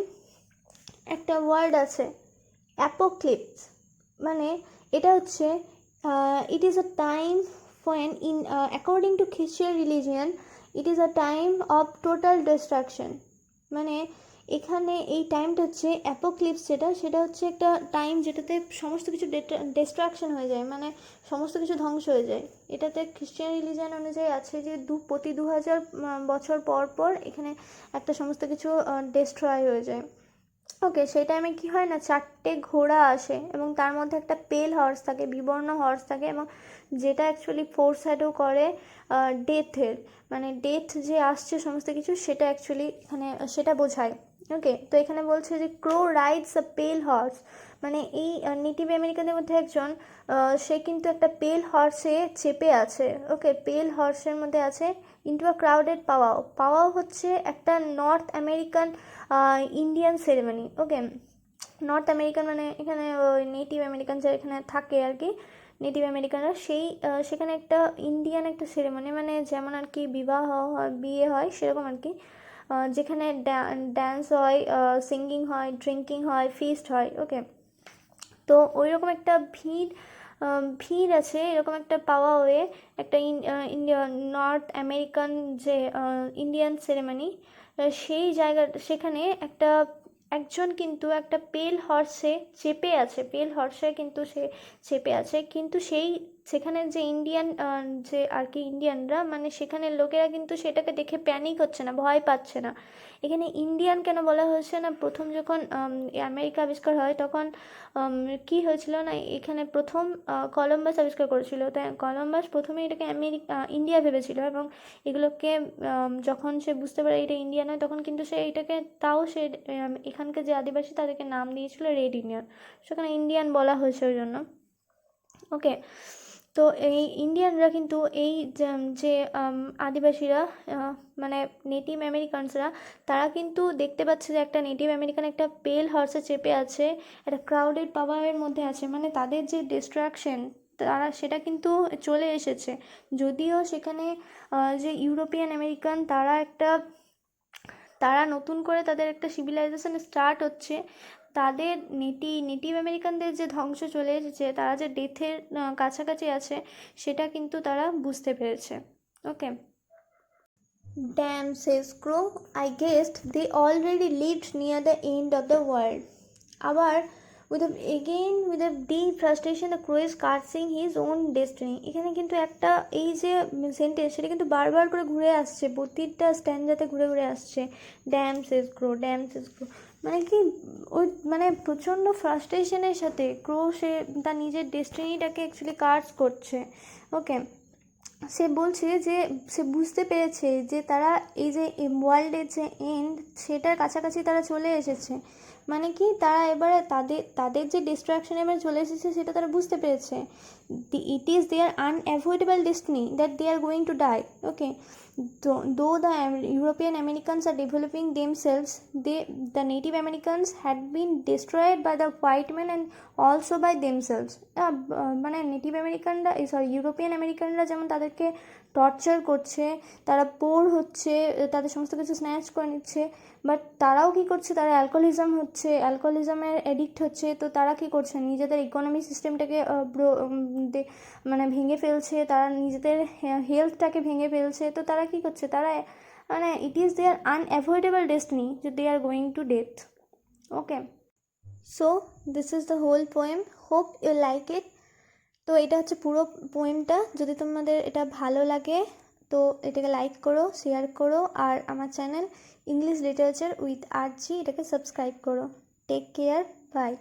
একটা word আছে apocalypse, মানে এটা হচ্ছে it is a time when in according to Christian religion it is a time of total destruction, মানে এখানে এই টাইমটা হচ্ছে অ্যাপোক্লিপস, সেটা হচ্ছে একটা টাইম যেটাতে সমস্ত কিছু ডিস্ট্রাকশন হয়ে যায়, মানে সমস্ত কিছু ধ্বংস হয়ে যায়। এটাতে খ্রিশ্চান রিলিজিয়ান অনুযায়ী আছে যে প্রতি 2000 বছর পর পর এখানে একটা সমস্ত কিছু ডিস্ট্রয় হয়ে যায়। ওকে, সেই টাইমে কী হয় না, 4টে ঘোড়া আসে এবং তার মধ্যে একটা পেল হর্স থাকে, বিবর্ণ হর্স থাকে, এবং যেটা অ্যাকচুয়ালি ফোরশ্যাডো করে ডেথের, মানে ডেথ যে আসছে সমস্ত কিছু, সেটা অ্যাকচুয়ালি এখানে সেটা বোঝায়। ওকে, তো এখানে বলছে যে ক্রো রাইডস আ পেল হর্স, মানে এই নেটিভ আমেরিকানদের মধ্যে একজন সে কিন্তু একটা পেল হর্সে চেপে আছে। ওকে, পেল হর্সের মধ্যে আছে ইন্টু আ ক্রাউডেড পাওয়াও। পাওয়াও হচ্ছে একটা নর্থ আমেরিকান ইন্ডিয়ান সেরেমনি। ওকে, নর্থ আমেরিকান মানে এখানে নেটিভ আমেরিকান যারা এখানে থাকে আর কি, নেটিভ আমেরিকানরা সেখানে একটা ইন্ডিয়ান একটা সেরেমনি, মানে যেমন আর কি বিবাহ হয়, বিয়ে হয়, সেরকম আর কি, যেখানে ড্যান্স হয়, সিঙ্গিং হয়, ড্রিঙ্কিং হয়, ফিস্ট হয়। ওকে, তো ওই রকম একটা ভিড় আছে, এরকম একটা পাওয়া ওয়ে একটা নর্থ আমেরিকান যে ইন্ডিয়ান সেরেমনি, সেই সেখানে একজন কিন্তু একটা পেল হর্সে চেপে আছে, পেল হর্সে কিন্তু সে চেপে আছে, কিন্তু সেখানে যে ইন্ডিয়ান যে আর কি ইন্ডিয়ানরা, মানে সেখানের লোকেরা কিন্তু সেটাকে দেখে প্যানিক হচ্ছে না, ভয় পাচ্ছে না। এখানে ইন্ডিয়ান কেন বলা হয়েছে না, প্রথম যখন আমেরিকা আবিষ্কার হয় তখন কি হয়েছিল না, এখানে প্রথম কলম্বাস আবিষ্কার করেছিল, তাই কলম্বাস প্রথমে এটাকে ইন্ডিয়া ভেবেছিল, এবং এগুলোকে যখন সে বুঝতে পারে এটা ইন্ডিয়া নয়, তখন কিন্তু সে এটাকে সে এখানকার যে আদিবাসী তাদেরকে নাম দিয়েছিল রেড ইন্ডিয়ান, সেখানে ইন্ডিয়ান বলা হয়েছে ওই জন্য। ওকে, তো এই ইন্ডিয়ানরা কিন্তু এই যে আদিবাসীরা মানে নেটিভ আমেরিকানসরা, তারা কিন্তু দেখতে পাচ্ছে যে একটা নেটিভ আমেরিকান একটা পেল হর্সে চেপে আছে, একটা ক্রাউডেড পাওয়ারের মধ্যে আছে, মানে তাদের যে ডিস্ট্রাকশন তারা সেটা কিন্তু চলে এসেছে। যদিও সেখানে যে ইউরোপিয়ান আমেরিকান তারা নতুন করে তাদের একটা সিভিলাইজেশন স্টার্ট হচ্ছে, তাদের নেটিভ আমেরিকানদের যে ধ্বংস চলে এসেছে, তারা যে ডেথের কাছাকাছি আছে, সেটা কিন্তু তারা বুঝতে পেরেছে। ওকে, Damn, says Crow, I guessed they already lived near the end of the world. আবার with a deep frustration the crow is cursing his own destiny. এখানে কিন্তু একটা এই যে সেন্টেন্স, সেটা কিন্তু বারবার করে ঘুরে আসছে, প্রতিটা স্ট্যান্ডাতে ঘুরে ঘুরে আসছে, ড্যাম সেজ ক্রো, ড্যাম সেজ ক্রো, মানে কি ওই মানে প্রচণ্ড ফ্রাস্ট্রেশনের সাথে ক্রো সে তার নিজের ডেস্টিনিটাকে অ্যাকচুয়ালি কার্স করছে। ওকে, সে বলছে যে সে বুঝতে পেরেছে যে তারা এই যে ওয়ার্ল্ডের যে এন্ড, সেটার কাছাকাছি তারা চলে এসেছে, মানে কি তারা এবারে তাদের যে ডিস্ট্রাকশন এবারে চলে এসেছে সেটা তারা বুঝতে পেরেছে। It is their unavoidable destiny that they are going to die. Okay, though the European Americans are developing themselves, the Native Americans had been destroyed by the white men and also by themselves. মানে native আমেরিকানরা European আমেরিকানরা যেমন তাদেরকে torture করছে, তারা পোর হচ্ছে, তাদের সমস্ত কিছু স্ন্যাচ করে নিচ্ছে, বাট তারাও কি করছে, তারা অ্যালকোহলিজমের অ্যাডিক্ট হচ্ছে, তো তারা কি করছে, নিজেদের ইকোনমি সিস্টেমটাকে মানে ভেঙে ফেলছে, তারা নিজেদের হেলথটাকে ভেঙে ফেলছে, তো তারা কি করছে, তারা মানে it is their unavoidable destiny যে they are going to death. Okay, so this is the whole poem, hope you like it. তো এটা হচ্ছে পুরো পোয়েমটা। যদি তোমাদের এটা ভালো লাগে তো এটাকে লাইক করো, শেয়ার করো, আর আমার channel English literature with RG এটাকে সাবস্ক্রাইব করো। Take care, by.